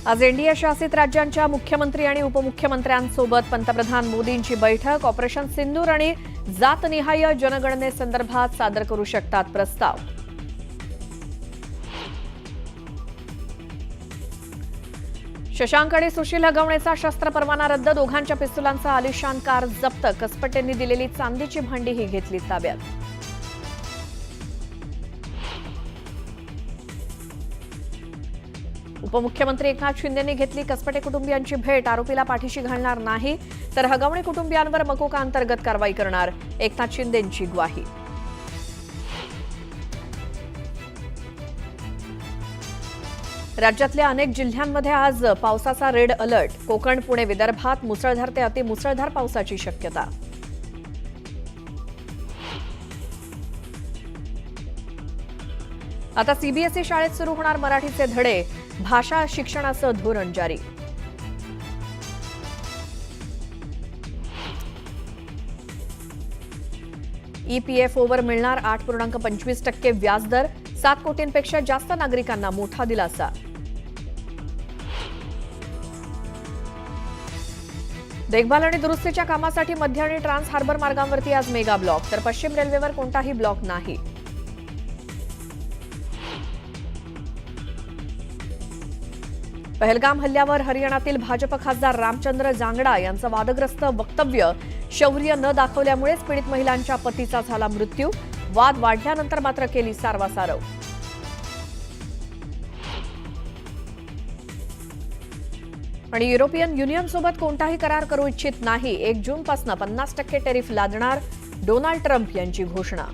आज एनडीए शासित राज्यांच्या मुख्यमंत्री आणि उपमुख्यमंत्र्यांसोबत पंतप्रधान मोदींची बैठक. ऑपरेशन सिंदूर आणि जातनिहाय जनगणनेसंदर्भात सादर करू शकतात प्रस्ताव. शशांक आणि सुशील हगवणेचा शस्त्र परवाना रद्द. दोघांच्या पिस्तुलांचा आलिशान कार जप्त. कसपटेंनी दिलेली चांदीची भांडीही घेतली ताब्यात. उपमुख्यमंत्री एकनाथ शिंदेंनी घेतली कसपटे कुटुंबियांची भेट. आरोपीला पाठीशी घालणार नाही तर हगवणे कुटुंबियांवर मकोका अंतर्गत कारवाई करणार, एकनाथ शिंदेंची ग्वाही. राज्यातल्या अनेक जिल्ह्यांमध्ये आज पावसाचा रेड अलर्ट. कोकण, पुणे, विदर्भात मुसळधार ते अतिमुसळधार पावसाची शक्यता. आता सीबीएसई शाळेत सुरू होणार मराठीचे धडे. भाषा शिक्षणाचं धोरण जारी. ईपीएफओवर मिळणार 8.25% व्याजदर. 7 कोटींपेक्षा जास्त नागरिकांना मोठा दिलासा. देखभाल आणि दुरुस्तीच्या कामासाठी मध्य आणि ट्रान्स हार्बर मार्गांवरती आज मेगा ब्लॉक, तर पश्चिम रेल्वेवर कोणताही ब्लॉक नाही. पहलगाम हल्ल्यावर हरियाणातील भाजप खासदार रामचंद्र जांगडा यांचं वादग्रस्त वक्तव्य. शौर्य न दाखवल्यामुळेच पीडित महिलांच्या पतीचा झाला मृत्यू. वाद वाढल्यानंतर मात्र केली सारवासारव. आणि युरोपियन युनियनसोबत कोणताही करार करू इच्छित नाही. 1 जूनपासून 50% टेरिफ लादणार, डोनाल्ड ट्रम्प यांची घोषणा.